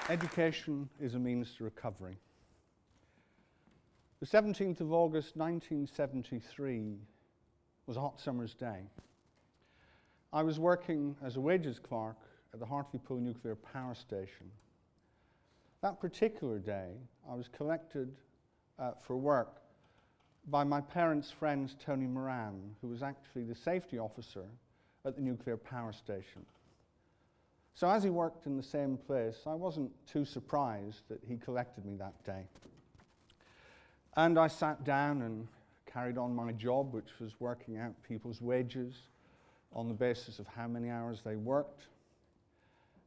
Education is a means to recovery. The 17th of August 1973 was a hot summer's day. I was working as a wages clerk at the Hartlepool nuclear power station. That particular day, I was collected for work by my parents' friend Tony Moran, who was actually the safety officer at the nuclear power station. So as he worked in the same place, I wasn't too surprised that he collected me that day. And I sat down and carried on my job, which was working out people's wages on the basis of how many hours they worked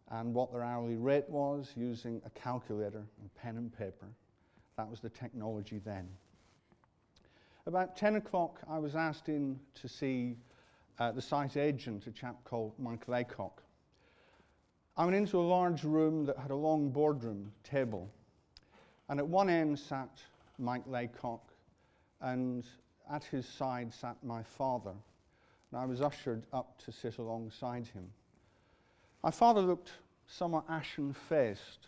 and what their hourly rate was, using a calculator and pen and paper. That was the technology then. About 10 o'clock, I was asked in to see the site agent, a chap called Michael Aycock. I went into a large room that had a long boardroom table, and at one end sat Mike Laycock, and at his side sat my father, and I was ushered up to sit alongside him. My father looked somewhat ashen-faced,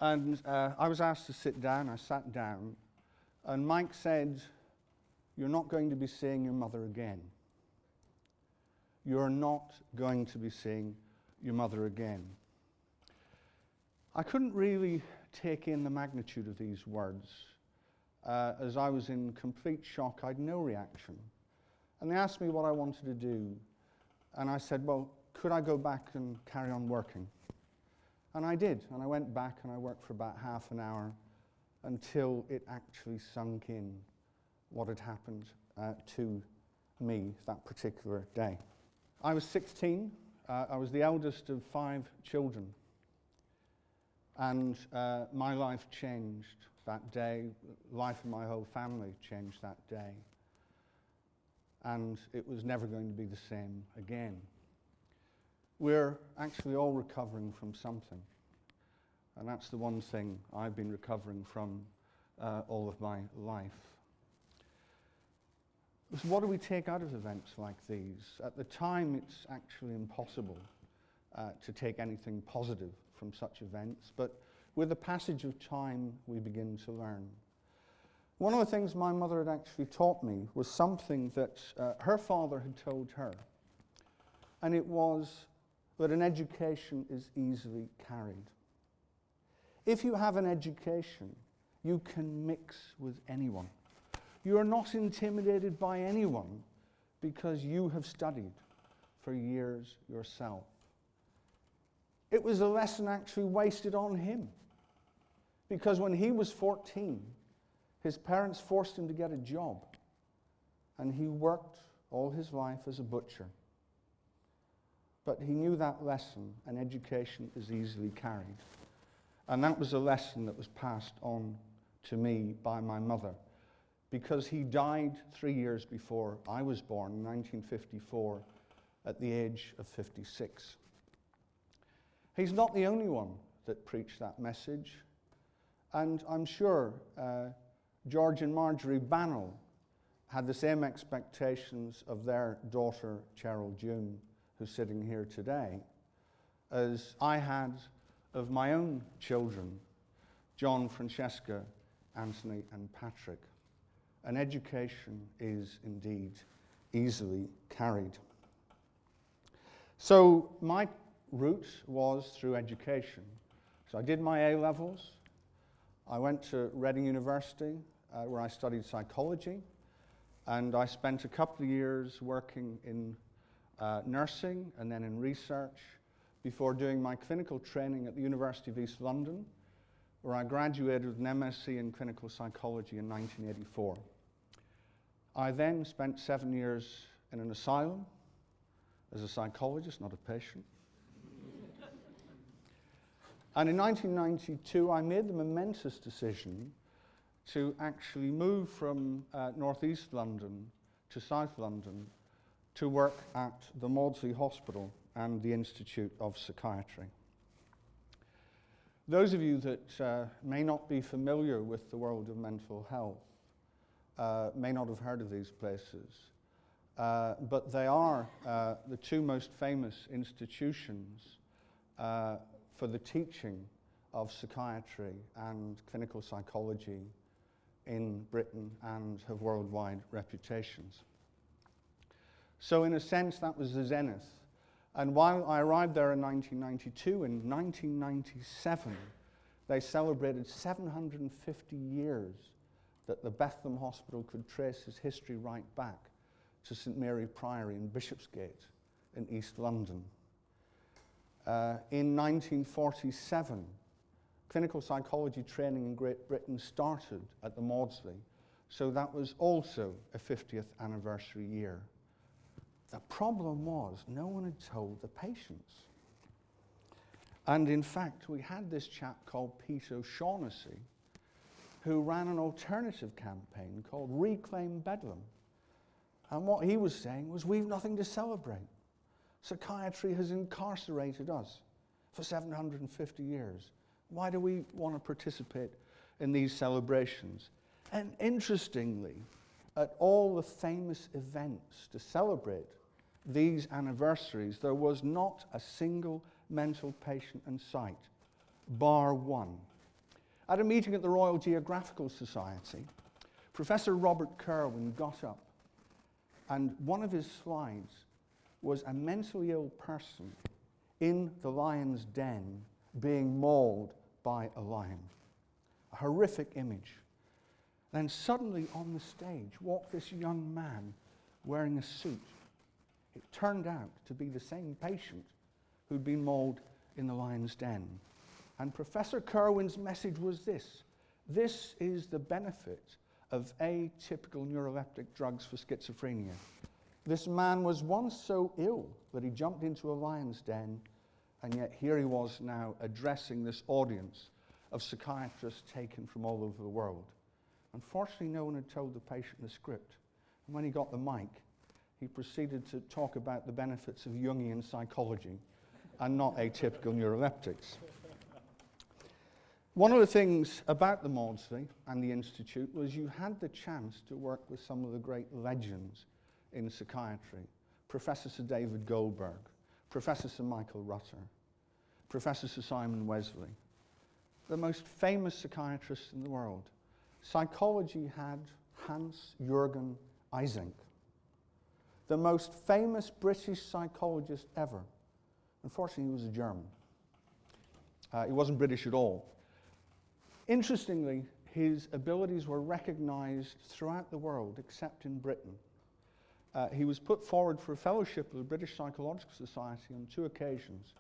and I was asked to sit down. I sat down, and Mike said, "You're not going to be seeing your mother again. You're not going to be seeing your mother again." I couldn't really take in the magnitude of these words. As I was in complete shock, I had no reaction. And they asked me what I wanted to do. And I said, well, could I go back and carry on working? And I did. And I went back and I worked for about half an hour until it actually sunk in what had happened to me that particular day. I was 16. I was the eldest of 5 children, and my life changed that day. Life of my whole family changed that day, and it was never going to be the same again. We're actually all recovering from something, and that's the one thing I've been recovering from all of my life. So what do we take out of events like these? At the time, it's actually impossible to take anything positive from such events, but with the passage of time, we begin to learn. One of the things my mother had actually taught me was something that her father had told her, and it was that an education is easily carried. If you have an education, you can mix with anyone. You are not intimidated by anyone because you have studied for years yourself. It was a lesson actually wasted on him, because when he was 14, his parents forced him to get a job, and he worked all his life as a butcher. But he knew that lesson, and education is easily carried. And that was a lesson that was passed on to me by my mother, because he died 3 years before I was born, in 1954, at the age of 56. He's not the only one that preached that message, and I'm sure George and Marjorie Bannell had the same expectations of their daughter, Cheryl June, who's sitting here today, as I had of my own children, John, Francesca, Anthony, and Patrick. An education is indeed easily carried. So my route was through education. So I did my A-levels. I went to Reading University, where I studied psychology, and I spent a couple of years working in nursing and then in research before doing my clinical training at the University of East London, where I graduated with an MSc in clinical psychology in 1984. I then spent 7 years in an asylum as a psychologist, not a patient. And in 1992, I made the momentous decision to actually move from northeast London to South London to work at the Maudsley Hospital and the Institute of Psychiatry. Those of you that may not be familiar with the world of mental health may not have heard of these places, but they are the two most famous institutions for the teaching of psychiatry and clinical psychology in Britain and have worldwide reputations. So in a sense, that was the zenith. And while I arrived there in 1992, in 1997, they celebrated 750 years that the Bethlem Hospital could trace its history right back to St Mary Priory in Bishopsgate in East London. In 1947, clinical psychology training in Great Britain started at the Maudsley, so that was also a 50th anniversary year. The problem was no one had told the patients. And in fact, we had this chap called Pete O'Shaughnessy who ran an alternative campaign called Reclaim Bedlam. And what he was saying was, we've nothing to celebrate. Psychiatry has incarcerated us for 750 years. Why do we want to participate in these celebrations? And interestingly, at all the famous events to celebrate these anniversaries, there was not a single mental patient in sight, bar one. At a meeting at the Royal Geographical Society, Professor Robert Kirwan got up, and one of his slides was a mentally ill person in the lion's den being mauled by a lion. A horrific image. Then suddenly on the stage walked this young man wearing a suit. It turned out to be the same patient who'd been mauled in the lion's den. And Professor Kirwan's message was this: this is the benefit of atypical neuroleptic drugs for schizophrenia. This man was once so ill that he jumped into a lion's den, and yet here he was now addressing this audience of psychiatrists taken from all over the world. Unfortunately, no one had told the patient the script. And when he got the mic, he proceeded to talk about the benefits of Jungian psychology and not atypical neuroleptics. One of the things about the Maudsley and the Institute was you had the chance to work with some of the great legends in psychiatry. Professor Sir David Goldberg, Professor Sir Michael Rutter, Professor Sir Simon Wesley, the most famous psychiatrists in the world. Psychology had Hans-Jürgen Eysenck, the most famous British psychologist ever. Unfortunately, he was a German. He wasn't British at all. Interestingly, his abilities were recognized throughout the world, except in Britain. He was put forward for a fellowship of the British Psychological Society on 2 occasions,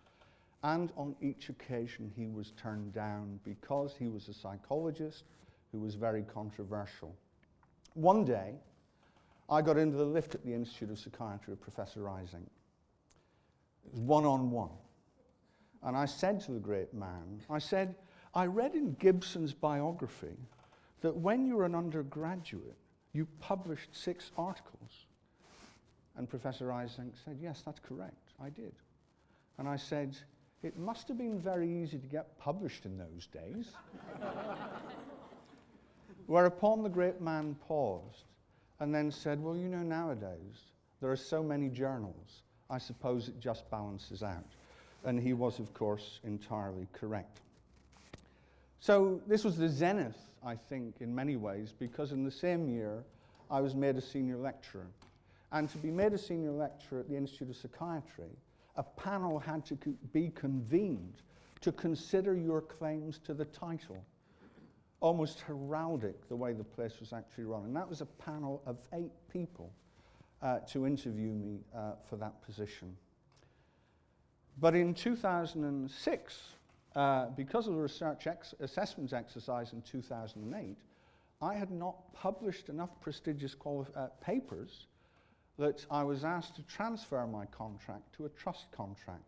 and on each occasion he was turned down because he was a psychologist who was very controversial. One day, I got into the lift at the Institute of Psychiatry with Professor Eysenck. It was one-on-one. And I said to the great man, I said, I read in Gibson's biography that when you were an undergraduate, you published 6 articles. And Professor Eysenck said, yes, that's correct, I did. And I said, it must have been very easy to get published in those days. Whereupon the great man paused and then said, well, you know, nowadays there are so many journals, I suppose it just balances out. And he was, of course, entirely correct. So this was the zenith, I think, in many ways, because in the same year I was made a senior lecturer. And to be made a senior lecturer at the Institute of Psychiatry, a panel had to be convened to consider your claims to the title. Almost heraldic, the way the place was actually run. And that was a panel of 8 people to interview me for that position. But in 2006, because of the research assessment exercise in 2008, I had not published enough prestigious papers that I was asked to transfer my contract to a trust contract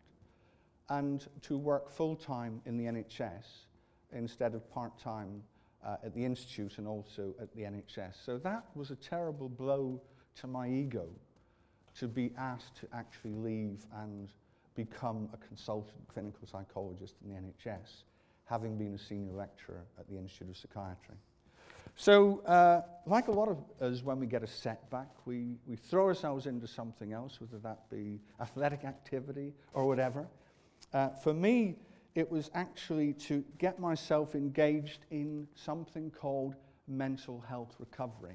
and to work full-time in the NHS instead of part-time at the Institute and also at the NHS. So that was a terrible blow to my ego, to be asked to actually leave and become a consultant clinical psychologist in the NHS, having been a senior lecturer at the Institute of Psychiatry. So, like a lot of us, when we get a setback, we throw ourselves into something else, whether that be athletic activity or whatever. For me, it was actually to get myself engaged in something called mental health recovery.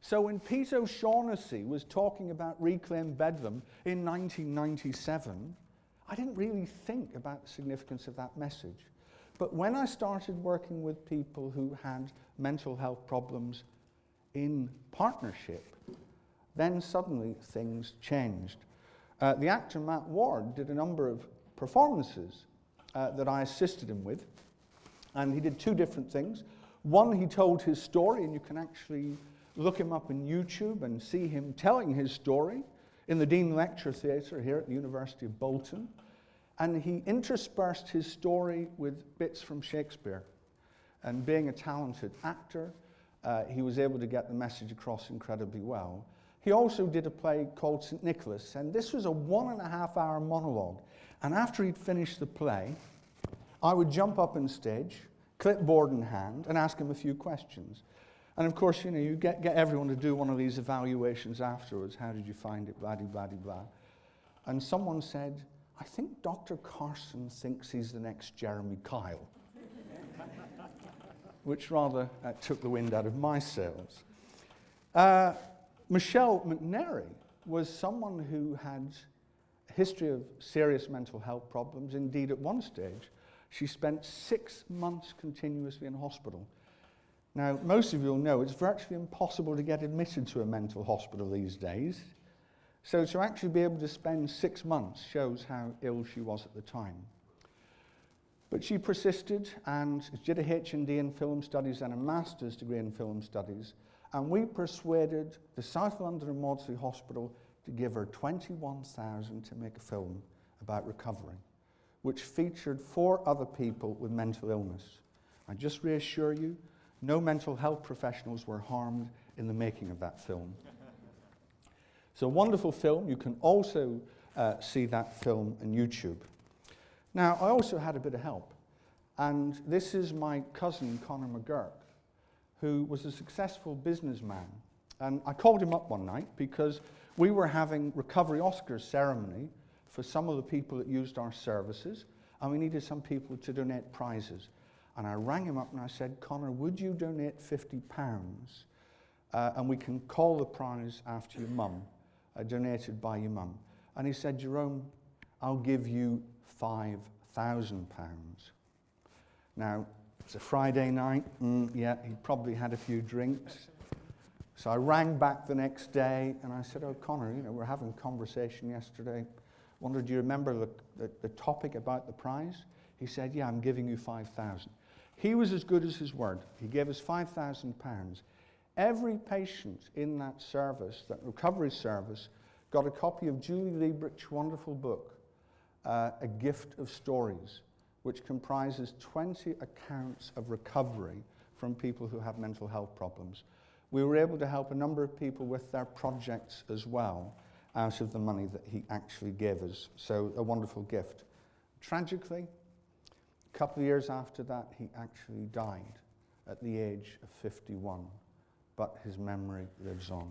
So when Peter O'Shaughnessy was talking about Reclaim Bedlam in 1997, I didn't really think about the significance of that message. But when I started working with people who had mental health problems in partnership, then suddenly things changed. The actor Matt Ward did a number of performances that I assisted him with, and he did two different things. One, he told his story, and you can actually look him up on YouTube and see him telling his story in the Dean Lecture Theatre here at the University of Bolton. And he interspersed his story with bits from Shakespeare. And being a talented actor, he was able to get the message across incredibly well. He also did a play called St. Nicholas, and this was a 1.5-hour monologue. And after he'd finished the play, I would jump up on stage, clipboard in hand, and ask him a few questions. And of course, you know, you get everyone to do one of these evaluations afterwards. How did you find it? Blah, blah, blah, blah. And someone said, I think Dr. Carson thinks he's the next Jeremy Kyle. Which rather took the wind out of my sails. Michelle McNary was someone who had a history of serious mental health problems. Indeed, at one stage, she spent 6 months continuously in hospital. Now, most of you will know it's virtually impossible to get admitted to a mental hospital these days. So to actually be able to spend 6 months shows how ill she was at the time. But she persisted and did a HND in film studies and a master's degree in film studies. And we persuaded the South London and Maudsley Hospital to give her $21,000 to make a film about recovery, which featured 4 other people with mental illness. I just reassure you, no mental health professionals were harmed in the making of that film. It's a wonderful film. You can also see that film on YouTube. Now, I also had a bit of help. And this is my cousin, Conor McGurk, who was a successful businessman. And I called him up one night because we were having recovery Oscars ceremony for some of the people that used our services, and we needed some people to donate prizes. And I rang him up and I said, Conor, would you donate £50? And we can call the prize after your mum, donated by your mum. And he said, Jerome, I'll give you £5,000. Now, it's a Friday night. Yeah, he probably had a few drinks. So I rang back the next day and I said, oh, Conor, you know, we're having a conversation yesterday. Wondered, do you remember the topic about the prize? He said, yeah, I'm giving you £5,000. He was as good as his word. He gave us £5,000. Every patient in that service, that recovery service, got a copy of Julie Liebrich's wonderful book, A Gift of Stories, which comprises 20 accounts of recovery from people who have mental health problems. We were able to help a number of people with their projects as well, out of the money that he actually gave us. So a wonderful gift. Tragically, a couple of years after that, he actually died at the age of 51, but his memory lives on.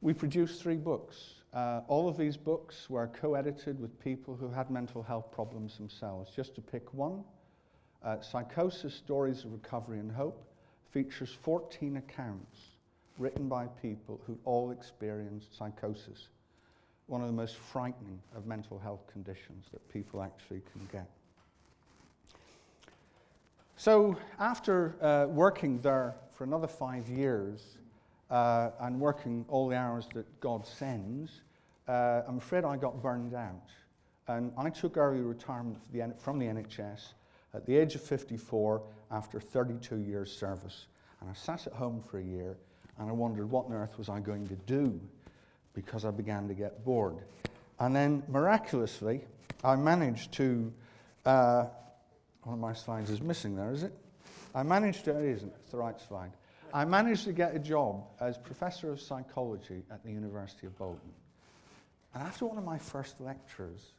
We produced 3 books. All of these books were co-edited with people who had mental health problems themselves. Just to pick one, Psychosis, Stories of Recovery and Hope features 14 accounts written by people who all experienced psychosis, one of the most frightening of mental health conditions that people actually can get. So after working there for another 5 years and working all the hours that God sends, I'm afraid I got burned out. And I took early retirement from the NHS at the age of 54 after 32 years service. And I sat at home for a year and I wondered what on earth was I going to do, because I began to get bored. And then miraculously, I managed to, one of my slides is missing there, is it? It isn't, it's the right slide. I managed to get a job as Professor of Psychology at the University of Bolton. And after one of my first lectures,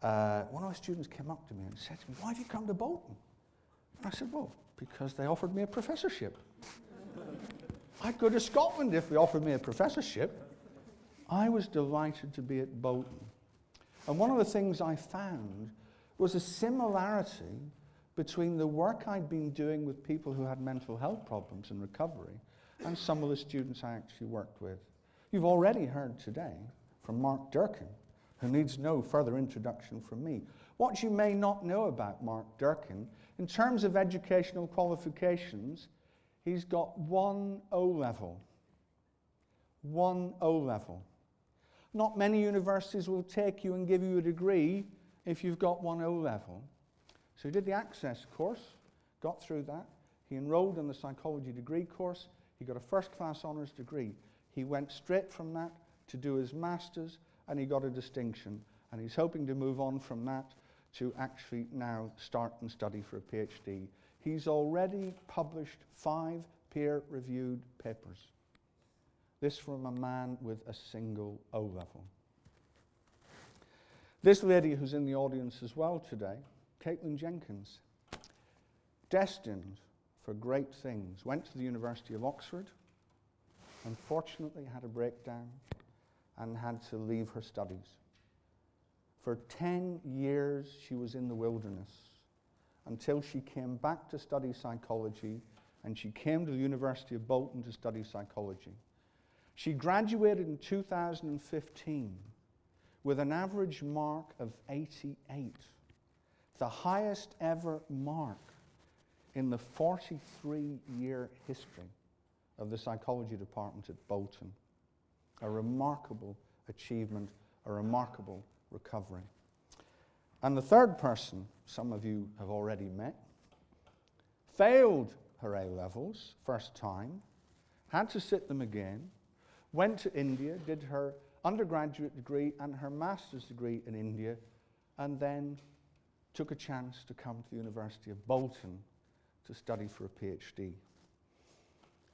one of my students came up to me and said to me, why have you come to Bolton? And I said, well, because they offered me a professorship. I'd go to Scotland if they offered me a professorship. I was delighted to be at Bolton. And one of the things I found was a similarity between the work I'd been doing with people who had mental health problems in recovery and some of the students I actually worked with. You've already heard today from Mark Durkin, who needs no further introduction from me. What you may not know about Mark Durkin, in terms of educational qualifications, he's got 1 O-level. 1 O-level. Not many universities will take you and give you a degree if you've got 1 O-level. So he did the Access course, got through that. He enrolled in the psychology degree course. He got a first-class honours degree. He went straight from that to do his master's, and he got a distinction. And he's hoping to move on from that to actually now start and study for a PhD. He's already published 5 peer-reviewed papers. This from a man with a single O-level. This lady who's in the audience as well today, Caitlin Jenkins, destined for great things, went to the University of Oxford, unfortunately had a breakdown and had to leave her studies. For 10 years she was in the wilderness until she came back to study psychology, and she came to the University of Bolton to study psychology. She graduated in 2015 with an average mark of 88, the highest ever mark in the 43-year history of the psychology department at Bolton. A remarkable achievement, a remarkable recovery. And the third person, some of you have already met, failed her A-levels, first time, had to sit them again, went to India, did her undergraduate degree and her master's degree in India, and then took a chance to come to the University of Bolton to study for a PhD.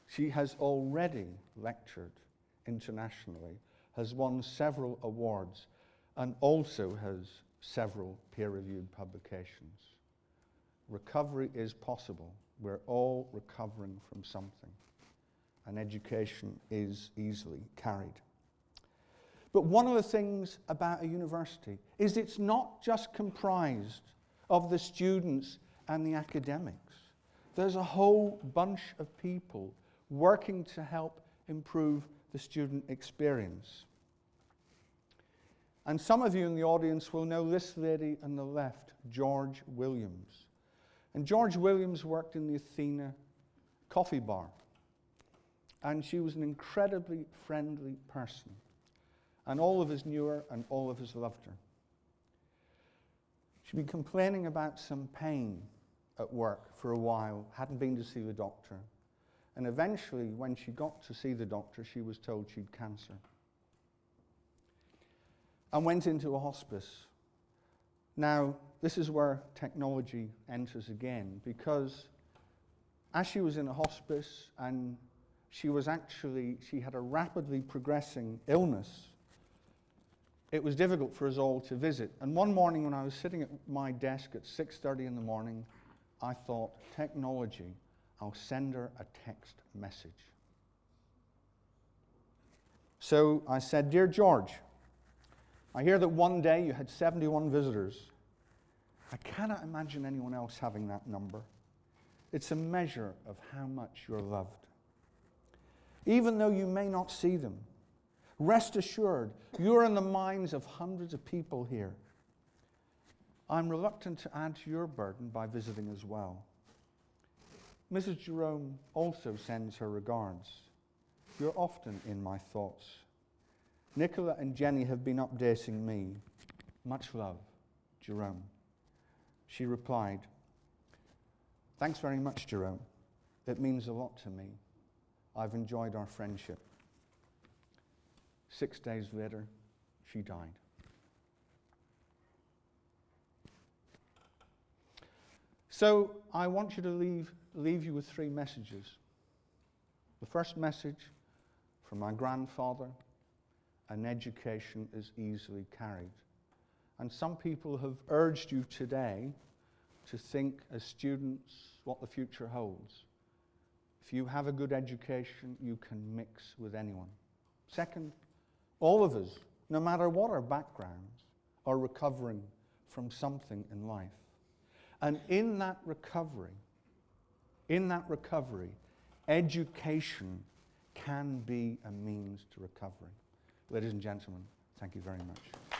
She has already lectured internationally, has won several awards, and also has several peer-reviewed publications. Recovery is possible. We're all recovering from something, and education is easily carried. But one of the things about a university is it's not just comprised of the students and the academics. There's a whole bunch of people working to help improve the student experience. And some of you in the audience will know this lady on the left, George Williams. And George Williams worked in the Athena coffee bar. And she was an incredibly friendly person. And all of us knew her, and all of us loved her. She'd been complaining about some pain at work for a while, hadn't been to see the doctor. And eventually, when she got to see the doctor, she was told she'd cancer. And went into a hospice. Now, this is where technology enters again, because as she was in a hospice and she had a rapidly progressing illness, it was difficult for us all to visit. And one morning when I was sitting at my desk at 6:30 in the morning, I thought, technology, I'll send her a text message. So I said, "Dear George, I hear that one day you had 71 visitors. I cannot imagine anyone else having that number. It's a measure of how much you're loved. Even though you may not see them, rest assured, you're in the minds of hundreds of people here. I'm reluctant to add to your burden by visiting as well. Mrs. Jerome also sends her regards. You're often in my thoughts. Nicola and Jenny have been updating me. Much love, Jerome." She replied, "Thanks very much, Jerome. It means a lot to me. I've enjoyed our friendship." 6 days later, she died. So I want you to leave you with 3 messages. The first message from my grandfather: an education is easily carried. And some people have urged you today to think as students what the future holds. If you have a good education, you can mix with anyone. Second, all of us, no matter what our backgrounds, are recovering from something in life. And in that recovery, education can be a means to recovery. Ladies and gentlemen, thank you very much.